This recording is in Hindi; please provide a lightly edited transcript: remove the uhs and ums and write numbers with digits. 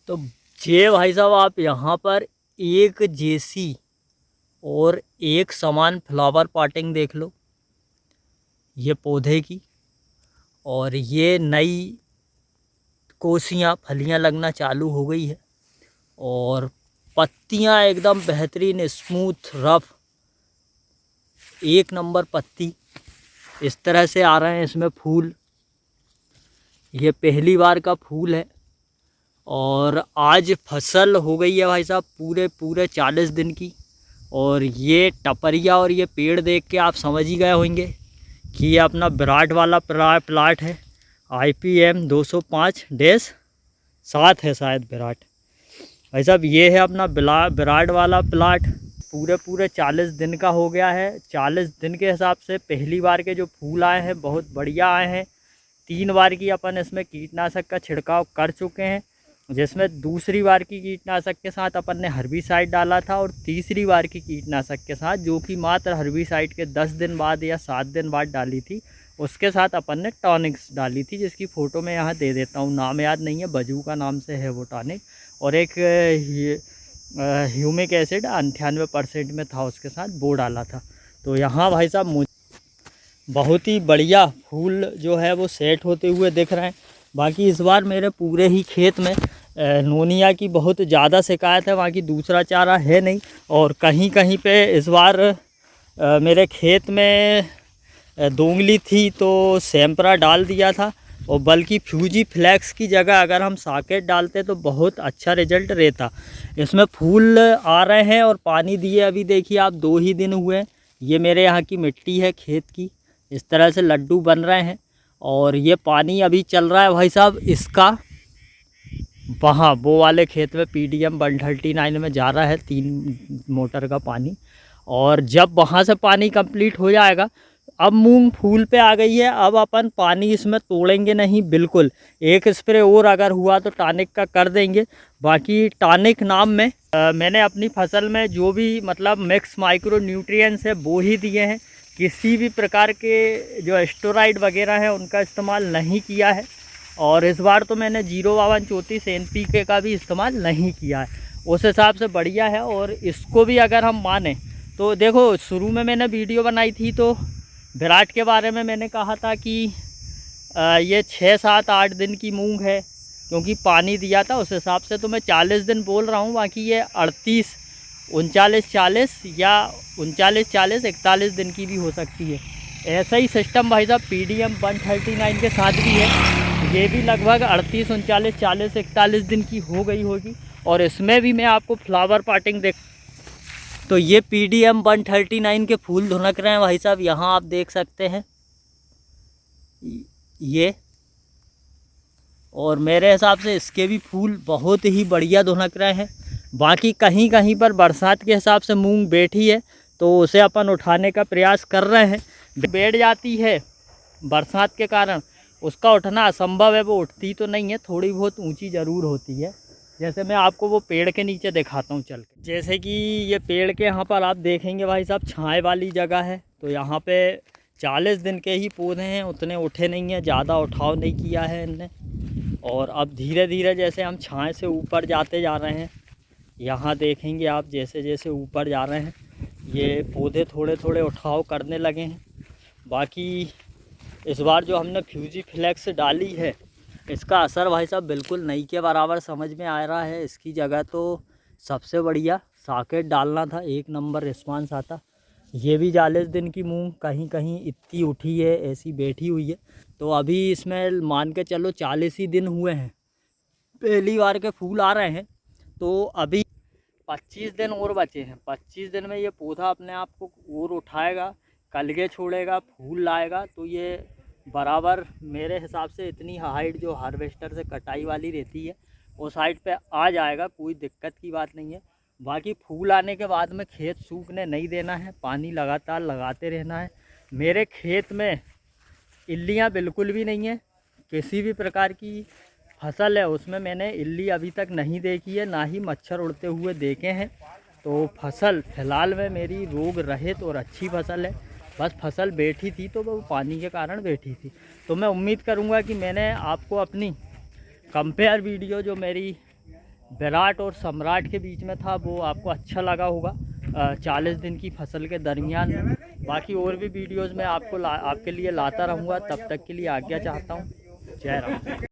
तो ये भाई साहब आप यहाँ पर एक जैसी और एक समान फ्लावर पॉटिंग देख लो, ये पौधे की, और ये नई कोसियाँ फलियाँ लगना चालू हो गई है और पत्तियाँ एकदम बेहतरीन स्मूथ रफ एक नंबर पत्ती इस तरह से आ रहे हैं इसमें फूल। ये पहली बार का फूल है और आज फसल हो गई है भाई साहब पूरे 40 दिन की। और ये टपरिया और ये पेड़ देख के आप समझ ही गए होंगे कि ये अपना विराट वाला प्लाट है। IPM 205-7 है शायद विराट। भाई साहब ये है अपना विराट वाला प्लाट। पूरे 40 दिन का हो गया है। 40 दिन के हिसाब से पहली बार के जो फूल आए हैं बहुत बढ़िया आए हैं। 3 बार की अपन इसमें कीटनाशक का छिड़काव कर चुके हैं, जिसमें दूसरी बार की कीटनाशक के साथ अपन ने हर्बिसाइड डाला था और तीसरी बार की कीटनाशक के साथ, जो कि मात्र हर्बिसाइड के 10 दिन बाद या 7 दिन बाद डाली थी, उसके साथ अपन ने टॉनिक्स डाली थी, जिसकी फ़ोटो मैं यहाँ दे देता हूँ। नाम याद नहीं है, बजू का नाम से है वो टॉनिक। और एक ह्यूमिक एसिड 98% में था, उसके साथ वो डाला था। तो यहाँ भाई साहब मुझे बहुत ही बढ़िया फूल जो है वो सेट होते हुए दिख रहे हैं। बाकी इस बार मेरे पूरे ही खेत में नोनिया की बहुत ज़्यादा शिकायत है, बाकी दूसरा चारा है नहीं। और कहीं कहीं पे इस बार मेरे खेत में दोंगली थी तो सैंपरा डाल दिया था, और बल्कि फ्यूजी फ्लैक्स की जगह अगर हम साकेट डालते तो बहुत अच्छा रिजल्ट रहता। इसमें फूल आ रहे हैं और पानी दिए अभी देखिए आप 2 ही दिन हुए हैं। ये मेरे यहाँ की मिट्टी है खेत की, इस तरह से लड्डू बन रहे हैं। और ये पानी अभी चल रहा है भाई साहब इसका वहाँ वो वाले खेत में PDM 139 में जा रहा है 3 मोटर का पानी। और जब वहाँ से पानी कंप्लीट हो जाएगा, अब मूंग फूल पे आ गई है, अब अपन पानी इसमें तोड़ेंगे नहीं बिल्कुल। एक स्प्रे और अगर हुआ तो टॉनिक का कर देंगे। बाकी टॉनिक नाम में मैंने अपनी फसल में जो भी मतलब मिक्स माइक्रो न्यूट्रिएंट्स है वो ही दिए हैं। किसी भी प्रकार के जो स्टेरॉइड वगैरह हैं उनका इस्तेमाल नहीं किया है। और इस बार तो मैंने 05234 NPK का भी इस्तेमाल नहीं किया है। उस हिसाब से बढ़िया है। और इसको भी अगर हम माने तो देखो, शुरू में मैंने वीडियो बनाई थी तो विराट के बारे में मैंने कहा था कि ये 6, 7, 8 दिन की मूंग है, क्योंकि पानी दिया था उस हिसाब से। तो मैं 40 दिन बोल रहा हूँ, बाकी ये 38, 39, 40 या 39, 40, 41 दिन की भी हो सकती है। ऐसा ही सिस्टम भाई साहब PDM 139 के साथ भी है। ये भी लगभग 38, 39, 40, 41 दिन की हो गई होगी। और इसमें भी मैं आपको फ्लावर पॉटिंग देख, तो ये PDM 139 के फूल धुनक रहे हैं भाई साहब, यहाँ आप देख सकते हैं ये। और मेरे हिसाब से इसके भी फूल बहुत ही बढ़िया धुनक रहे हैं। बाकी कहीं कहीं पर बरसात के हिसाब से मूंग बैठी है तो उसे अपन उठाने का प्रयास कर रहे हैं। बैठ जाती है बरसात के कारण, उसका उठना असंभव है, वो उठती तो नहीं है, थोड़ी बहुत ऊंची ज़रूर होती है। जैसे मैं आपको वो पेड़ के नीचे दिखाता हूँ चल के। जैसे कि ये पेड़ के यहाँ पर आप देखेंगे भाई साहब छाए वाली जगह है, तो यहाँ पे 40 दिन के ही पौधे हैं, उतने उठे नहीं हैं, ज़्यादा उठाव नहीं किया है इनने। और अब धीरे धीरे जैसे हम छाए से ऊपर जाते जा रहे हैं, यहाँ देखेंगे आप जैसे जैसे ऊपर जा रहे हैं ये पौधे थोड़े थोड़े उठाव करने लगे हैं। बाकी इस बार जो हमने फ्यूजी फ्लैक्स डाली है, इसका असर भाई साहब बिल्कुल नहीं के बराबर समझ में आ रहा है। इसकी जगह तो सबसे बढ़िया साकेट डालना था, 1 नंबर रिस्पांस आता। ये भी 40 दिन की मूंग कहीं कहीं इतनी उठी है, ऐसी बैठी हुई है। तो अभी इसमें मान के चलो 40 ही दिन हुए हैं, पहली बार के फूल आ रहे हैं। तो अभी 25 दिन और बचे हैं। 25 दिन में ये पौधा अपने आप को और उठाएगा, कलगे छोड़ेगा, फूल लाएगा। तो ये बराबर मेरे हिसाब से इतनी हाइट जो हार्वेस्टर से कटाई वाली रहती है उस हाइट पे आ जाएगा, कोई दिक्कत की बात नहीं है। बाकी फूल आने के बाद में खेत सूखने नहीं देना है, पानी लगातार लगाते रहना है। मेरे खेत में इल्लियाँ बिल्कुल भी नहीं है, किसी भी प्रकार की फसल है उसमें मैंने इल्ली अभी तक नहीं देखी है, ना ही मच्छर उड़ते हुए देखे हैं। तो फसल फ़िलहाल में मेरी रोग रहित और अच्छी फसल है। बस फसल बैठी थी तो वो पानी के कारण बैठी थी। तो मैं उम्मीद करूंगा कि मैंने आपको अपनी कंपेयर वीडियो जो मेरी विराट और सम्राट के बीच में था, वो आपको अच्छा लगा होगा 40 दिन की फसल के दरमियान में। बाकी और भी वीडियोज़ मैं आपके लिए लाता रहूँगा। तब तक के लिए आज्ञा चाहता हूँ। जय राम।